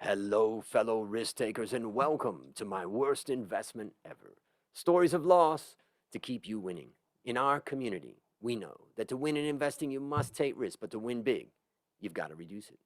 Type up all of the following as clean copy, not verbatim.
Hello, fellow risk takers, and welcome to my worst investment ever. Stories of loss to keep you winning. In our community, we know that to win in investing, you must take risk, but to win big, you've got to reduce it.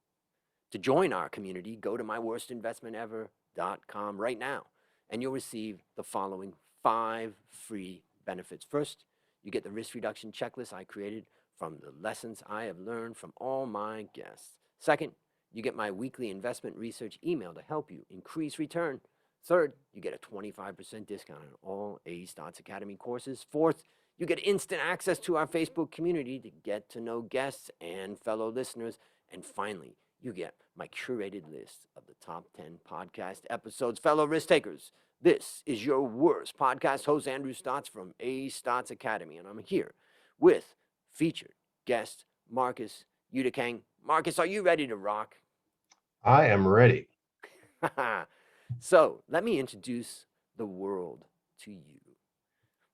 To join our community, go to myworstinvestmentever.com right now, and you'll receive the following 5 free benefits. First, you get the risk reduction checklist I created from the lessons I have learned from all my guests. Second, you get my weekly investment research email to help you increase return. Third, you get a 25% discount on all A Stotts Academy courses. Fourth, you get instant access to our Facebook community to get to know guests and fellow listeners. And finally, you get my curated list of the top 10 podcast episodes. Fellow risk takers, this is your worst podcast host, Andrew Stotts from A Stotts Academy, and I'm here with featured guest Marcus Udokang. Marcus, are you ready to rock? I am ready. So let me introduce the world to you.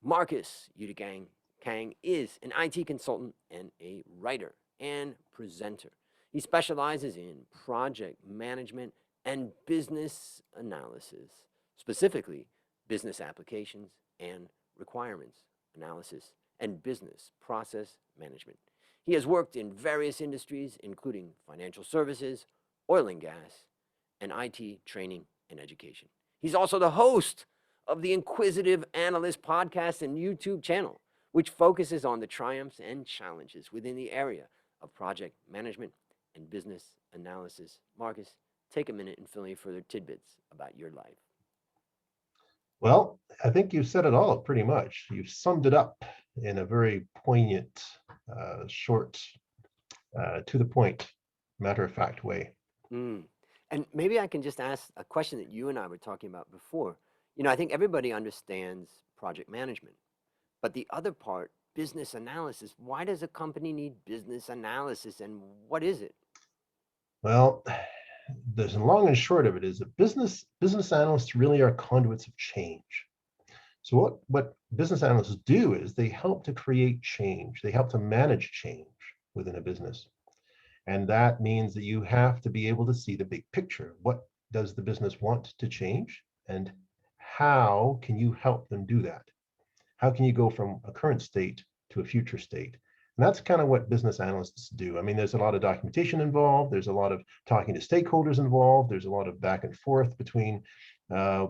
Marcus Udokang Kang is an IT consultant and a writer and presenter. He specializes in project management and business analysis, specifically business applications and requirements analysis and business process management. He has worked in various industries, including financial services, oil and gas, and IT training and education. He's also the host of the Inquisitive Analyst podcast and YouTube channel, which focuses on the triumphs and challenges within the area of project management and business analysis. Marcus, take a minute and fill in further tidbits about your life. Well, I think you've said it all pretty much. You've summed it up in a very poignant, short, to the point, matter of fact way. Mm. And maybe I can just ask a question that you and I were talking about before. I think everybody understands project management, but the other part, business analysis, why does a company need business analysis and what is it? Well, the long and short of it is that business analysts really are conduits of change. So what business analysts do is they help to create change. They help to manage change within a business. And that means that you have to be able to see the big picture. What does the business want to change? And how can you help them do that? How can you go from a current state to a future state? And that's kind of what business analysts do. I mean, there's a lot of documentation involved. There's a lot of talking to stakeholders involved. There's a lot of back and forth between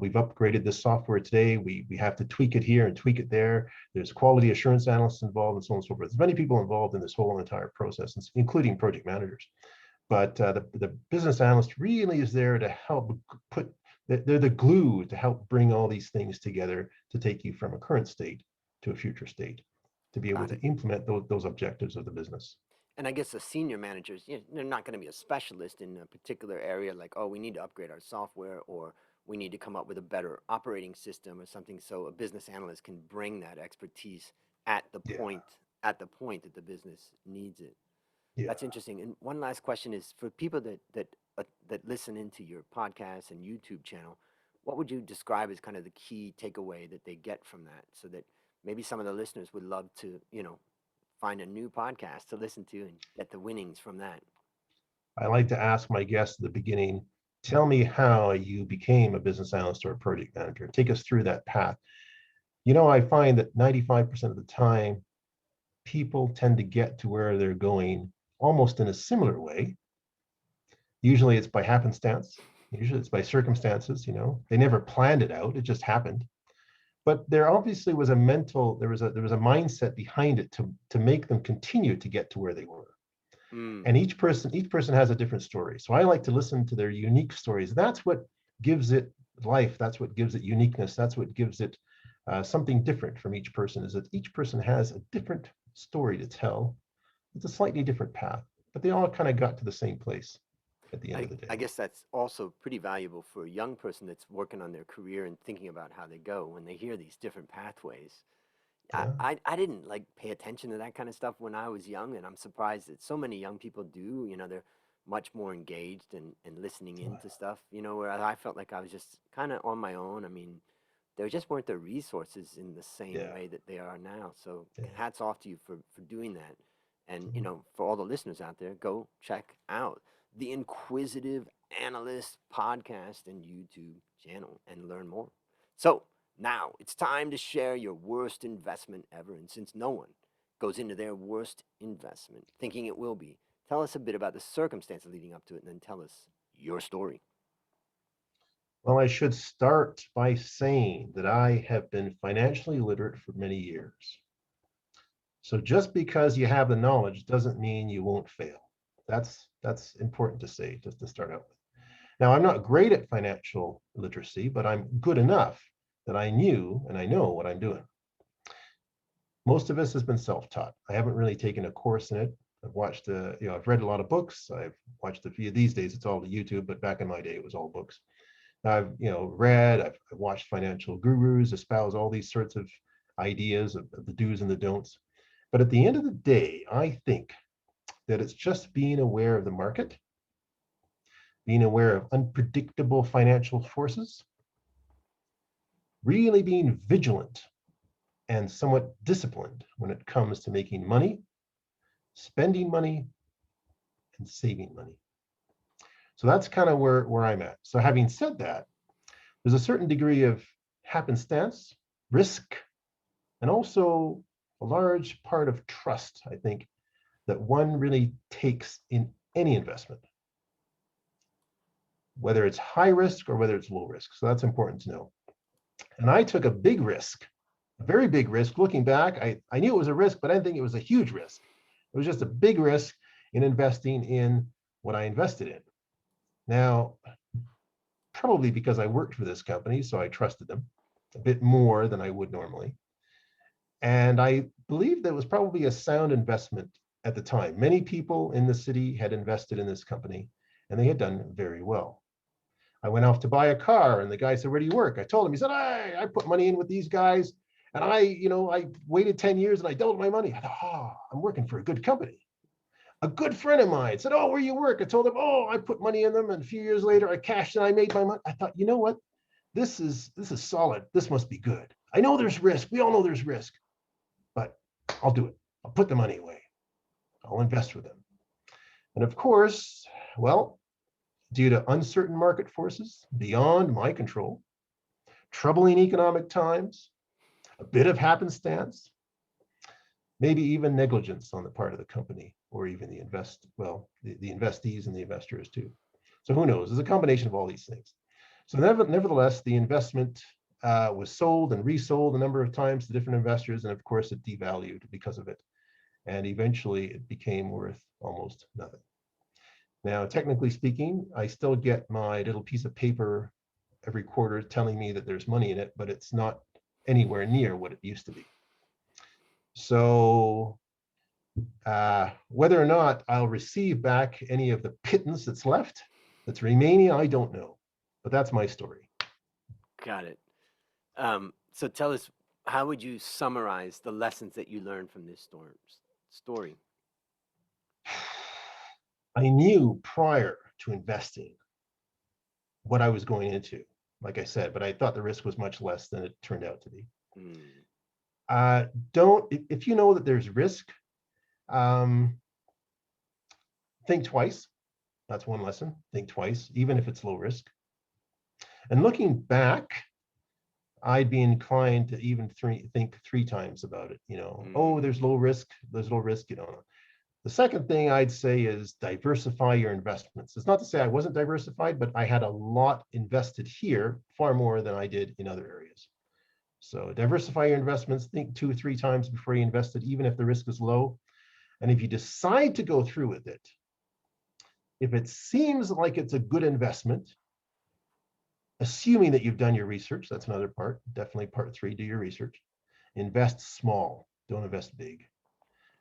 we've upgraded this software today. We have to tweak it here and tweak it there. There's quality assurance analysts involved and so on and so forth. There's many people involved in this whole entire process, including project managers. But the business analyst really is there to help put, they're the glue to help bring all these things together to take you from a current state to a future state, to be able Got to it. implement those objectives of the business. And I guess the senior managers, they're not going to be a specialist in a particular area like, oh, we need to upgrade our software or we need to come up with a better operating system or something. So a business analyst can bring that expertise at the Yeah, point at the point that the business needs it. yeah. That's interesting. And one last question is for people that listen into your podcast and YouTube channel, what would you describe as kind of the key takeaway that they get from that, so that maybe some of the listeners would love to, find a new podcast to listen to and get the winnings from that. I like to ask my guests at the beginning, tell me how you became a business analyst or a project manager. Take us through that path. I find that 95% of the time, people tend to get to where they're going almost in a similar way. Usually it's by happenstance. Usually it's by circumstances. They never planned it out. It just happened. But there obviously was a there was a mindset behind it to make them continue to get to where they were. Mm, And each person has a different story. So I like to listen to their unique stories. That's what gives it life. That's what gives it uniqueness. That's what gives it something different from each person, is that each person has a different story to tell. It's a slightly different path, but they all kind of got to the same place at the end of the I day. guess that's also pretty valuable for a young person that's working on their career and thinking about how they go when they hear these different pathways. Yeah, I didn't like pay attention to that kind of stuff when I was young, and I'm surprised that so many young people do. They're much more engaged and listening into stuff, where I felt like I was just kind of on my own. I mean, there just weren't the resources in the same yeah, way that they are now. So yeah. hats off to you for doing that. And, for all the listeners out there, go check out the Inquisitive Analyst podcast and YouTube channel, and learn more. So, now it's time to share your worst investment ever. And since no one goes into their worst investment thinking it will be, tell us a bit about the circumstances leading up to it and then tell us your story. Well, I should start by saying that I have been financially literate for many years. So just because you have the knowledge doesn't mean you won't fail. That's important to say just to start out with. Now, I'm not great at financial literacy, but I'm good enough that I knew and I know what I'm doing. Most of this has been self-taught. I haven't really taken a course in it. I've watched, I've read a lot of books. I've watched a few. These days, it's all the YouTube, but back in my day, it was all books. I've, read. I've watched financial gurus espouse all these sorts of ideas of the do's and the don'ts. But at the end of the day, I think that it's just being aware of the market, being aware of unpredictable financial forces, really being vigilant and somewhat disciplined when it comes to making money, spending money, and saving money. So that's kind of where I'm at. So having said that, there's a certain degree of happenstance, risk, and also a large part of trust, I think, that one really takes in any investment, whether it's high risk or whether it's low risk. So that's important to know. And I took a big risk, a very big risk. Looking back, I knew it was a risk, but I didn't think it was a huge risk. It was just a big risk in investing in what I invested in. Now, probably because I worked for this company, so I trusted them a bit more than I would normally. And I believe that was probably a sound investment at the time. Many people in the city had invested in this company and they had done very well. I went off to buy a car and the guy said, "Where do you work?" I told him. He said, I put money in with these guys and I waited 10 years and I doubled my money. I thought, I'm working for a good company. A good friend of mine said, "Oh, where you work?" I told him, "Oh, I put money in them." And a few years later, I cashed and I made my money. I thought, you know what? This is solid. This must be good. I know there's risk. We all know there's risk, but I'll do it. I'll put the money away. I'll invest with them. And of course, well, due to uncertain market forces beyond my control, troubling economic times, a bit of happenstance, maybe even negligence on the part of the company or even the investees and the investors too. So who knows? There's a combination of all these things. So nevertheless, the investment was sold and resold a number of times to different investors, and of course it devalued because of it. And eventually it became worth almost nothing. Now, technically speaking, I still get my little piece of paper every quarter telling me that there's money in it, but it's not anywhere near what it used to be. So whether or not I'll receive back any of the pittance that's left, that's remaining, I don't know. But that's my story. Got it. So tell us, how would you summarize the lessons that you learned from this story? I knew prior to investing what I was going into, like I said, but I thought the risk was much less than it turned out to be. If you know that there's risk, think twice. That's one lesson. Think twice, even if it's low risk. And looking back, I'd be inclined to even think three times about it. Oh, there's low risk. There's low risk. The second thing I'd say is diversify your investments. It's not to say I wasn't diversified, but I had a lot invested here, far more than I did in other areas. So diversify your investments. Think 2 or 3 times before you invest it, even if the risk is low. And if you decide to go through with it, if it seems like it's a good investment, assuming that you've done your research, that's another part, definitely part 3, do your research. Invest small, don't invest big.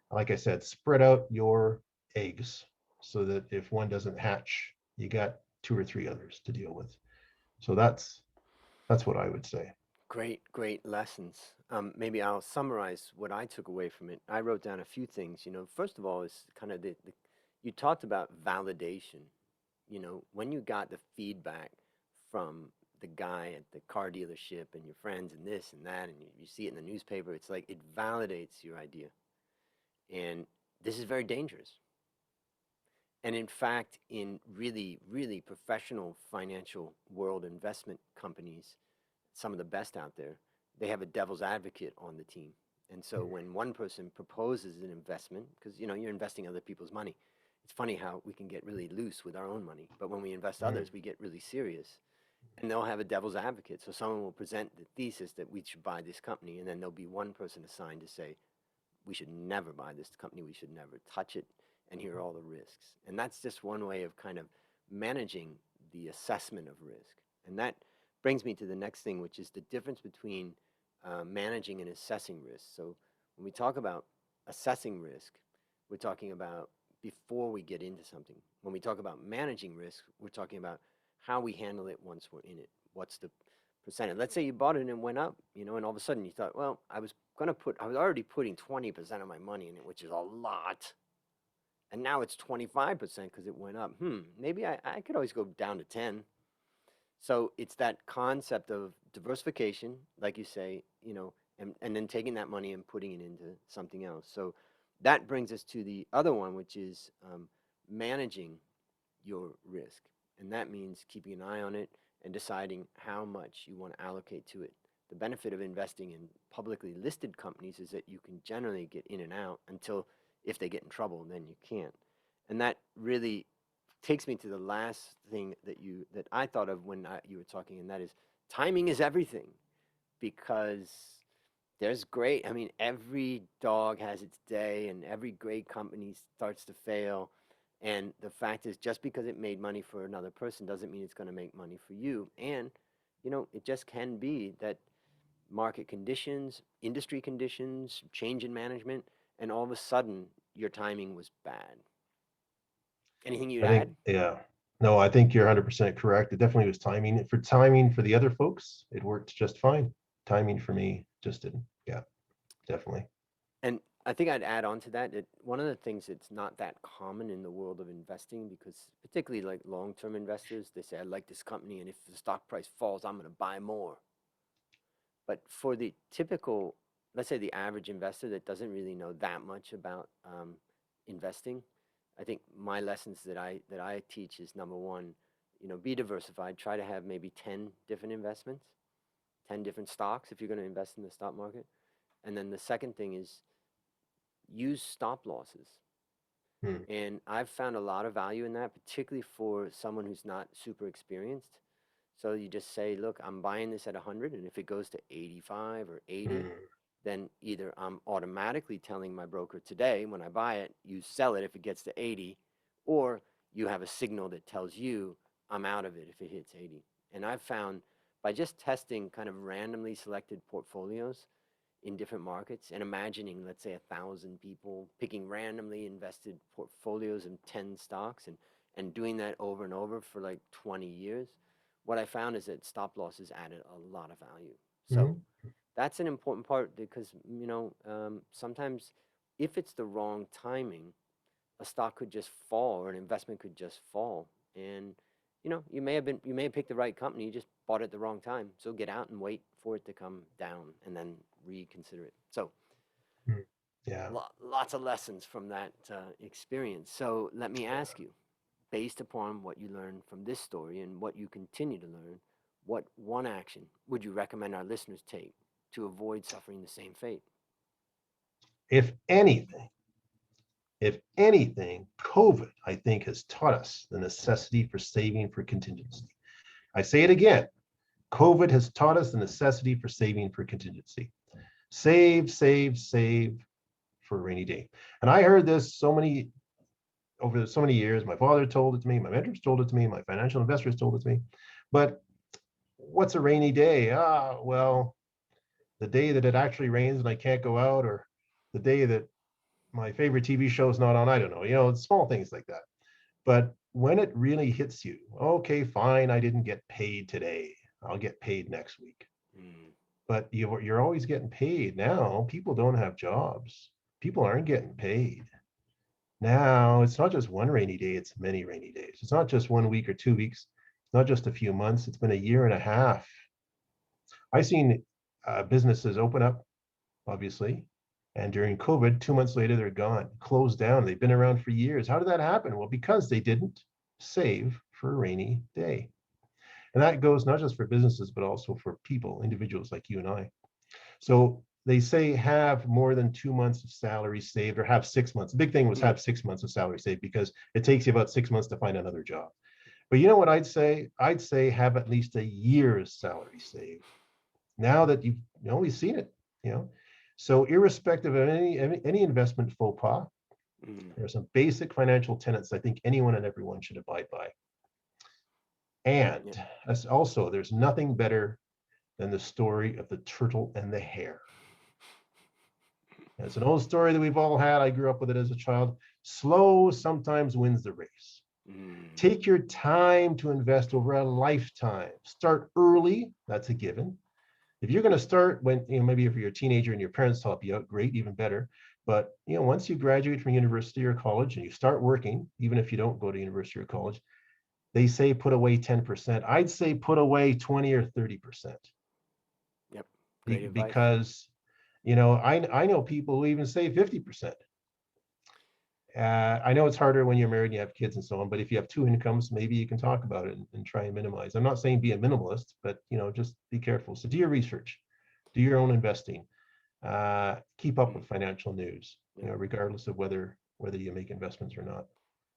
Like I said, spread out your eggs so that if one doesn't hatch, you got 2 or 3 others to deal with. So that's what I would say. Great lessons. Maybe I'll summarize what I took away from it. I wrote down a few things. First of all, is kind of you talked about validation. When you got the feedback from the guy at the car dealership and your friends and this and that, and you see it in the newspaper, it's like it validates your idea. And this is very dangerous. And in fact, in really, really professional financial world investment companies, some of the best out there, they have a devil's advocate on the team. And so when one person proposes an investment, because you're investing other people's money, it's funny how we can get really loose with our own money, but when we invest Mhm. others, we get really serious. And they'll have a devil's advocate. So someone will present the thesis that we should buy this company, and then there'll be one person assigned to say, we should never buy this company, we should never touch it, and here are all the risks. And that's just one way of kind of managing the assessment of risk. And that brings me to the next thing, which is the difference between managing and assessing risk. So when we talk about assessing risk, we're talking about before we get into something. When we talk about managing risk, we're talking about how we handle it once we're in it. What's the percentage? Let's say you bought it and it went up, and all of a sudden you thought, well, I was already putting 20% of my money in it, which is a lot. And now it's 25% because it went up. Maybe I could always go down to 10. So it's that concept of diversification, like you say, and then taking that money and putting it into something else. So that brings us to the other one, which is managing your risk. And that means keeping an eye on it and deciding how much you want to allocate to it. The benefit of investing in publicly listed companies is that you can generally get in and out until if they get in trouble, then you can't. And that really takes me to the last thing that I thought of when you were talking, and that is timing is everything because there's great. I mean, every dog has its day, and every great company starts to fail. And the fact is, just because it made money for another person doesn't mean it's going to make money for you. And, it just can be that market conditions, industry conditions, change in management, and all of a sudden your timing was bad. Anything you'd I think, add? yeah. No, I think you're 100% correct. It definitely was timing. Timing for the other folks, it worked just fine. Timing for me just didn't. Yeah, definitely. And I think I'd add on to that that one of the things that's not that common in the world of investing, because particularly like long-term investors, they say, I like this company, and if the stock price falls, I'm going to buy more. But for the typical, let's say the average investor that doesn't really know that much about investing, I think my lessons that I teach is number one, be diversified. Try to have maybe 10 different investments, 10 different stocks if you're going to invest in the stock market. And then the second thing is use stop losses. Hmm. And I've found a lot of value in that, particularly for someone who's not super experienced. So you just say, look, I'm buying this at 100, and if it goes to 85 or 80, Hmm. then either I'm automatically telling my broker today when I buy it, you sell it if it gets to 80, or you have a signal that tells you I'm out of it if it hits 80. And I've found by just testing kind of randomly selected portfolios in different markets and imagining, let's say, 1,000 people picking randomly invested portfolios in 10 stocks and doing that over and over for like 20 years, what I found is that stop losses added a lot of value. So Hmm. that's an important part because, sometimes if it's the wrong timing, a stock could just fall or an investment could just fall. And, you may have picked the right company, you just bought it at the wrong time. So get out and wait for it to come down and then reconsider it. So Hmm. Yeah. lots of lessons from that experience. So let me ask you, based upon what you learned from this story and what you continue to learn, what one action would you recommend our listeners take to avoid suffering the same fate? If anything, if anything, COVID, I think, has taught us the necessity for saving for contingency. I say it again. COVID has taught us the necessity for saving for contingency. Save, save, save for a rainy day. And I heard this over so many years. My father told it to me, my mentors told it to me, my financial investors told it to me. But what's a rainy day? Well, the day that it actually rains and I can't go out, or the day that my favorite TV show is not on. I don't know. It's small things like that. But when it really hits you, okay, fine, I didn't get paid today. I'll get paid next week. Mm, But you're always getting paid. Now people don't have jobs. People aren't getting paid. Now it's not just one rainy day, it's many rainy days. It's not just 1 week or 2 weeks. It's not just a few months. It's been a year and a half. I've seen businesses open up, obviously, And during COVID, 2 months later, they're gone, closed down. They've been around for years. How did that happen? Well, because they didn't save for a rainy day. And that goes not just for businesses, but also for people, individuals like you and I. So they say have more than 2 months of salary saved or have 6 months. The big thing was Mm. have 6 months of salary saved because it takes you about 6 months to find another job. But you know what I'd say? I'd say have at least a year's salary saved. Now that we've seen it, you know. So irrespective of any investment faux pas, Mm. there are some basic financial tenets I think anyone and everyone should abide by. Yeah. And as also, there's nothing better than the story of the turtle and the hare. It's an old story that we've all had. I grew up with it as a child. Slow sometimes wins the race. Mm. Take your time to invest over a lifetime. Start early. That's a given. If you're going to start when, maybe if you're a teenager and your parents help you out, great, even better. But, once you graduate from university or college and you start working, even if you don't go to university or college, they say put away 10%. I'd say put away 20 or 30%. Yep. Great advice. Because, I know people who even say 50%. I know it's harder when you're married and you have kids and so on, but if you have two incomes, maybe you can talk about it and try and minimize. I'm not saying be a minimalist, but just be careful. So do your research, do your own investing, keep up with financial news, Yeah. regardless of whether you make investments or not.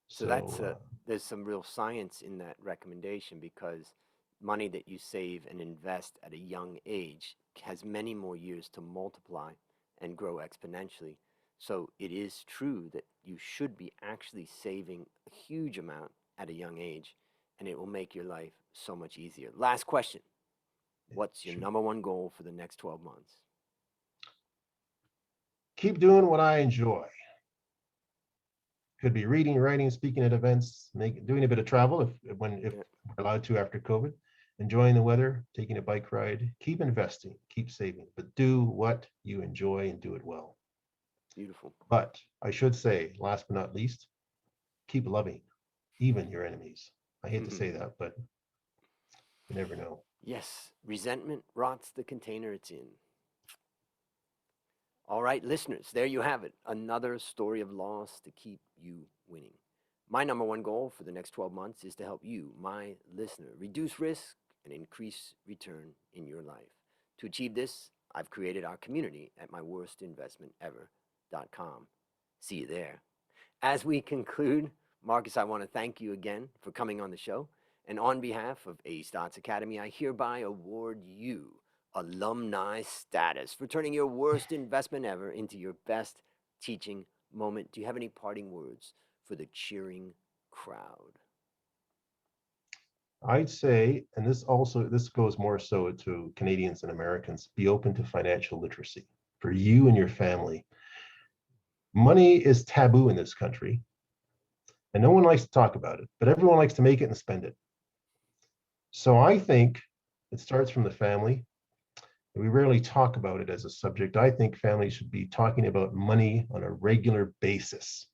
So that's So there's some real science in that recommendation because money that you save and invest at a young age has many more years to multiply and grow exponentially. So it is true that you should be actually saving a huge amount at a young age, and it will make your life so much easier. Last question. What's your sure. number one goal for the next 12 months? Keep doing what I enjoy. Could be reading, writing, speaking at events, doing a bit of travel if Yeah. we're allowed to after COVID, enjoying the weather, taking a bike ride. Keep investing, keep saving, but do what you enjoy and do it well. Beautiful. But I should say, last but not least, keep loving even your enemies. I hate to say that, but you never know. Yes, resentment rots the container it's in. All right, listeners, there you have it. Another story of loss to keep you winning. My number one goal for the next 12 months is to help you, my listener, reduce risk and increase return in your life. To achieve this, I've created our community at myworstinvestmentever.com. See you there. As we conclude, Marcus, I want to thank you again for coming on the show. And on behalf of A Stotts Academy, I hereby award you alumni status for turning your worst investment ever into your best teaching moment. Do you have any parting words for the cheering crowd? I'd say, and this goes more so to Canadians and Americans, be open to financial literacy for you and your family. Money is taboo in this country, and no one likes to talk about it, but everyone likes to make it and spend it. So I think it starts from the family. We rarely talk about it as a subject. I think families should be talking about money on a regular basis.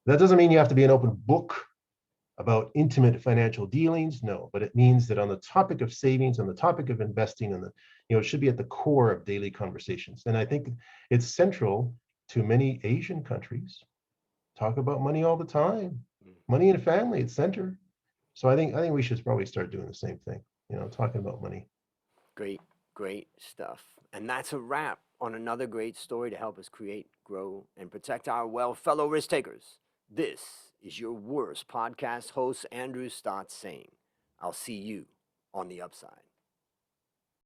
That doesn't mean you have to be an open book about intimate financial dealings, no, but it means that on the topic of savings, on the topic of investing, and it should be at the core of daily conversations. And I think it's central to many Asian countries. Talk about money all the time. Money and family, it's center. So I think we should probably start doing the same thing, talking about money. Great, great stuff. And that's a wrap on another great story to help us create, grow, and protect our wealth, fellow risk takers. This is your worst podcast host, Andrew Stotts, saying, I'll see you on the upside.